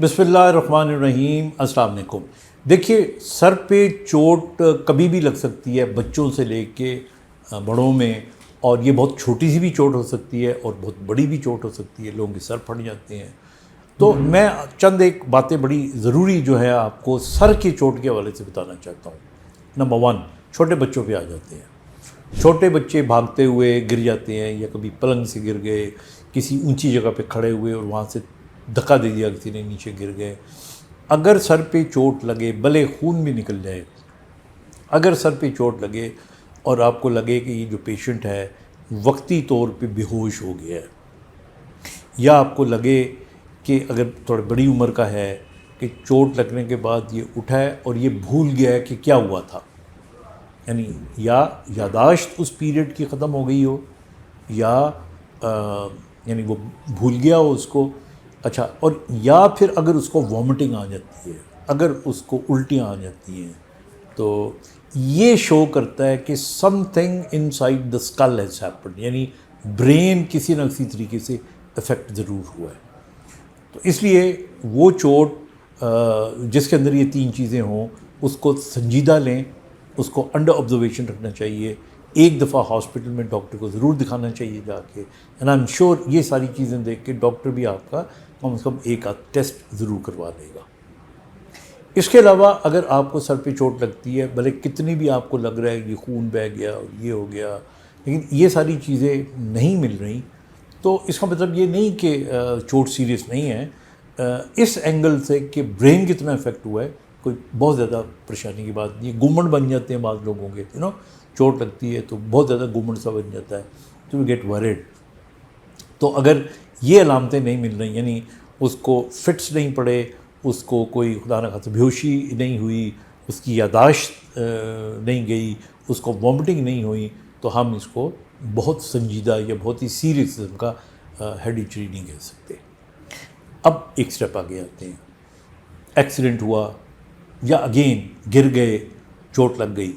बिस्मिल्लाहिर्रहमानिर्रहीम। अस्सलाम वालेकुम। देखिए, सर पे चोट कभी भी लग सकती है, बच्चों से लेके बड़ों में, और ये बहुत छोटी सी भी चोट हो सकती है और बहुत बड़ी भी चोट हो सकती है, लोगों के सर फट जाते हैं। तो मैं चंद एक बातें बड़ी ज़रूरी जो है आपको सर की चोट के हवाले से बताना चाहता हूँ। नंबर 1, छोटे बच्चों पे आ जाते हैं। छोटे बच्चे भागते हुए गिर जाते हैं, या कभी पलंग से गिर गए, किसी ऊंची जगह पे खड़े हुए और वहाँ से धक्का दे दिया, किसी ने नीचे गिर गए। अगर सर पे चोट लगे, भले खून भी निकल जाए, अगर सर पे चोट लगे और आपको लगे कि ये जो पेशेंट है वक्ती तौर पे बेहोश हो गया है, या आपको लगे कि अगर थोड़ी बड़ी उम्र का है कि चोट लगने के बाद ये उठा है और ये भूल गया है कि क्या हुआ था, यानी या यादाश्त उस पीरियड की ख़त्म हो गई हो, या यानी वो भूल गया हो उसको। अच्छा, और या फिर अगर उसको वॉमिटिंग आ जाती है, अगर उसको उल्टियाँ आ जाती हैं, तो ये शो करता है कि something inside the skull has happened, यानी ब्रेन किसी न किसी तरीके से इफ़ेक्ट ज़रूर हुआ है। तो इसलिए वो चोट जिसके अंदर ये 3 चीज़ें हों, उसको संजीदा लें, उसको अंडर ऑब्जर्वेशन रखना चाहिए। एक दफ़ा हॉस्पिटल में डॉक्टर को ज़रूर दिखाना चाहिए जाके, एंड आई एम श्योर ये सारी चीज़ें देख के डॉक्टर भी आपका कम से कम एक आध टेस्ट ज़रूर करवा देगा। इसके अलावा अगर आपको सर पे चोट लगती है, भले कितनी भी आपको लग रहा है ये खून बह गया और ये हो गया, लेकिन ये सारी चीज़ें नहीं मिल रही, तो इसका मतलब ये नहीं कि चोट सीरियस नहीं है। इस एंगल से कि ब्रेन कितना इफेक्ट हुआ है, कोई बहुत ज़्यादा परेशानी की बात नहीं है। गुम्मड़ बन जाते हैं बाद लोगों के, चोट लगती है तो बहुत ज़्यादा गुम्मड़ सा बन जाता है, तो वी गेट वरिड। तो अगर ये अलामतें नहीं मिल रही, यानी उसको फिट्स नहीं पड़े, उसको कोई खुदा न खास्ता बेहोशी नहीं हुई, उसकी यादाश्त नहीं गई, उसको वॉमिटिंग नहीं हुई, तो हम इसको बहुत संजीदा या बहुत ही सीरियस किस्म का हेडिटरी नहीं कह सकते। अब एक स्टेप आगे आते हैं। एक्सीडेंट हुआ या अगेन गिर गए, चोट लग गई।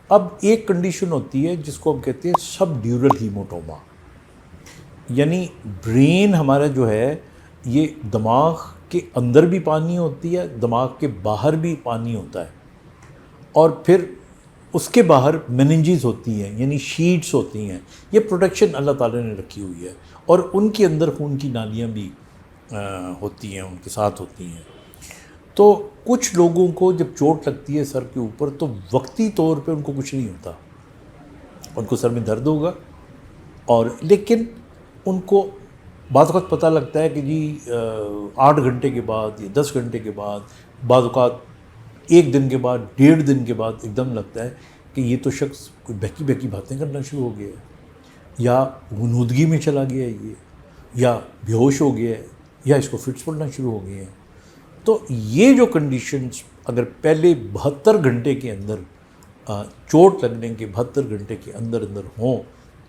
अब एक कंडीशन होती है जिसको हम कहते हैं सबड्यूरल हीमोटोमा, यानी ब्रेन हमारा जो है, ये दिमाग के अंदर भी पानी होती है, दिमाग के बाहर भी पानी होता है, और फिर उसके बाहर मेनिंजेस होती हैं, यानी शीट्स होती हैं। ये प्रोटेक्शन अल्लाह ताला ने रखी हुई है, और उनके अंदर खून की नालियाँ भी होती हैं, उनके साथ होती हैं। तो कुछ लोगों को जब चोट लगती है सर के ऊपर, तो वक्ती तौर पे उनको कुछ नहीं होता, उनको सर में दर्द होगा, और लेकिन उनको बाद वक़्त पता लगता है कि जी 8 घंटे के बाद या 10 घंटे के बाद, बाद औक़ात 1 दिन के बाद, 1.5 दिन के बाद एकदम लगता है कि ये तो शख्स कोई बहकी बहकी बातें करना शुरू हो गया है, या गुनूदगी में चला गया है ये, या बेहोश हो गया है, या इसको फिट्स पड़ना शुरू हो गए हैं। तो ये जो कंडीशंस अगर पहले 72 घंटे के अंदर, चोट लगने के 72 घंटे के अंदर अंदर हों,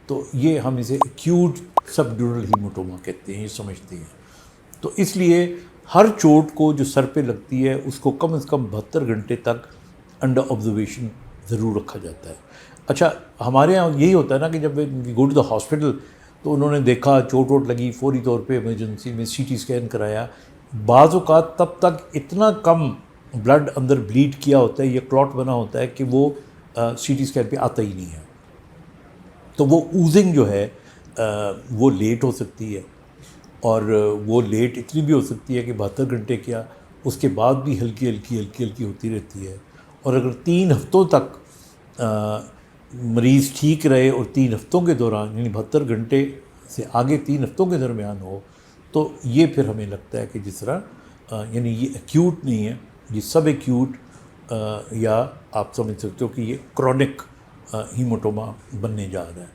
तो ये हम इसे एक्यूट सबड्यूरल हीमोटोमा कहते हैं, ये समझते हैं। तो इसलिए हर चोट को जो सर पे लगती है, उसको कम से कम 72 घंटे तक अंडर ऑब्जर्वेशन ज़रूर रखा जाता है। अच्छा, हमारे यहाँ यही होता है ना कि जब we go to the hospital, तो उन्होंने देखा चोट वोट लगी, फौरी तौर पे इमरजेंसी में CT स्कैन कराया। बाज़ औक़ात तब तक इतना कम ब्लड अंदर ब्लीड किया होता है, या क्लॉट बना होता है कि वो CT स्कैन पे आता ही नहीं है। तो वो ऊजिंग जो है वो लेट हो सकती है, और वो लेट इतनी भी हो सकती है कि 72 घंटे क्या, उसके बाद भी हल्की हल्की होती रहती है। और अगर 3 हफ्तों तक मरीज़ ठीक रहे, और 3 हफ्तों के दौरान, यानी 72 घंटे से आगे 3 हफ्तों के दरमियान हो, तो ये फिर हमें लगता है कि जिस तरह यानी ये एक्यूट नहीं है, ये सब एक्यूट, या आप समझ सकते हो कि ये क्रॉनिक हीमोटोमा बनने जा रहा है।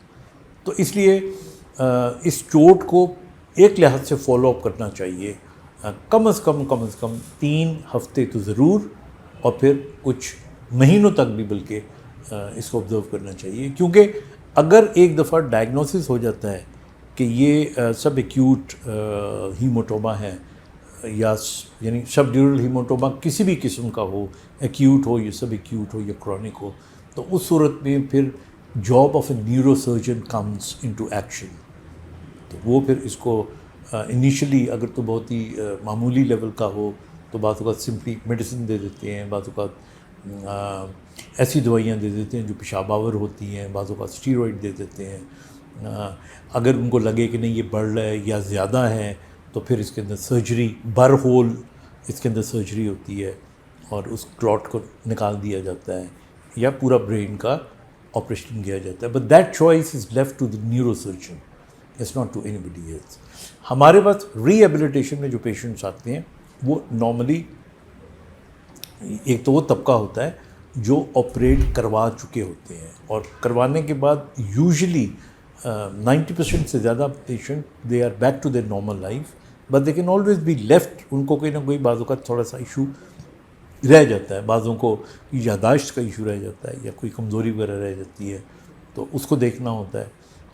तो इसलिए इस चोट को एक लिहाज से फॉलो अप करना चाहिए, कम से कम 3 हफ्ते तो ज़रूर, और फिर कुछ महीनों तक भी बल्कि इसको ऑब्ज़र्व करना चाहिए। क्योंकि अगर एक दफ़ा डायग्नोसिस हो जाता है कि ये सब एक्यूट हीमोटोमा है, या यानी सबड्यूरल हीमोटोमा किसी भी किस्म का हो, एक्यूट हो या सब एक्यूट हो या क्रॉनिक हो, तो उस सूरत में फिर job of A neurosurgeon comes into action. तो वो फिर इसको انیشلی اگر تو بہت ہی معمولی لیول کا ہو تو بعض اوقات سمپلی میڈیسن دے دیتے ہیں، بعض اوقات ایسی دوائیاں دے دیتے ہیں جو پیشاب آور ہوتی ہیں، بعض اوقات اسٹیرائڈ دے دیتے ہیں۔ اگر ان کو لگے کہ نہیں یہ بڑھ رہا ہے یا زیادہ ہے تو پھر اس کے اندر سرجری، بر ہول اس کے اندر سرجری ہوتی ہے اور اس کلاٹ کو نکال دیا جاتا ہے یا پورا برین کا آپریشن کیا جاتا ہے، but that choice is left to the neurosurgeon, it's not to anybody else. ہمارے پاس ری ایبلیٹیشن میں جو پیشنٹس آتے ہیں وہ نارملی ایک تو وہ طبقہ ہوتا ہے جو آپریٹ کروا چکے ہوتے ہیں، اور کروانے کے بعد یوزلی 90% سے زیادہ patient they are back to their normal life, but they can always be left, ان کو کوئی نہ کوئی بعض اوقات تھوڑا سا ایشو رہ جاتا ہے، بعضوں کو یاداشت کا ایشو رہ جاتا ہے یا کوئی کمزوری وغیرہ رہ جاتی ہے تو اس کو دیکھنا ہوتا ہے،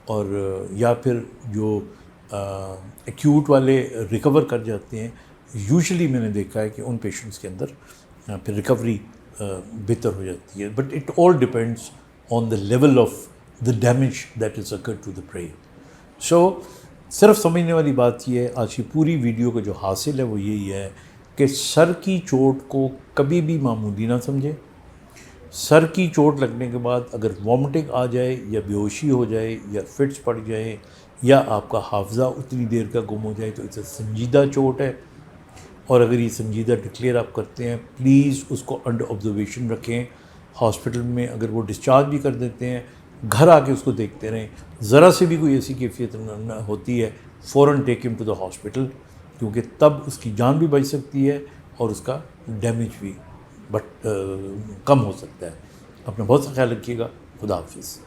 اور یا پھر جو ایکیوٹ والے ریکور کر جاتے ہیں، یوزلی میں نے دیکھا ہے کہ ان پیشنٹس کے اندر پھر ریکوری بہتر ہو جاتی ہے، but it all depends on the level of the damage that is occurred to the brain. So صرف سمجھنے والی بات یہ ہے، آج کی پوری ویڈیو کا جو حاصل ہے وہ یہی ہے کہ سر کی چوٹ کو کبھی بھی معمولی نہ سمجھے۔ سر کی چوٹ لگنے کے بعد اگر وامٹنگ آ جائے یا بے ہوشی ہو جائے یا فٹس پڑ جائے یا آپ کا حافظہ اتنی دیر کا گم ہو جائے تو اسے سنجیدہ چوٹ ہے، اور اگر یہ سنجیدہ ڈکلیئر آپ کرتے ہیں پلیز اس کو انڈر آبزرویشن رکھیں۔ ہاسپٹل میں اگر وہ ڈسچارج بھی کر دیتے ہیں، گھر آ کے اس کو دیکھتے رہیں، ذرا سے بھی کوئی ایسی کیفیت ہوتی ہے فوراً ٹیک ہم ٹو دا ہاسپٹل، کیونکہ تب اس کی جان بھی بچ سکتی ہے اور اس کا ڈیمیج بھی کم ہو سکتا ہے۔ اپنا بہت سا خیال رکھیے گا۔ خدا حافظ۔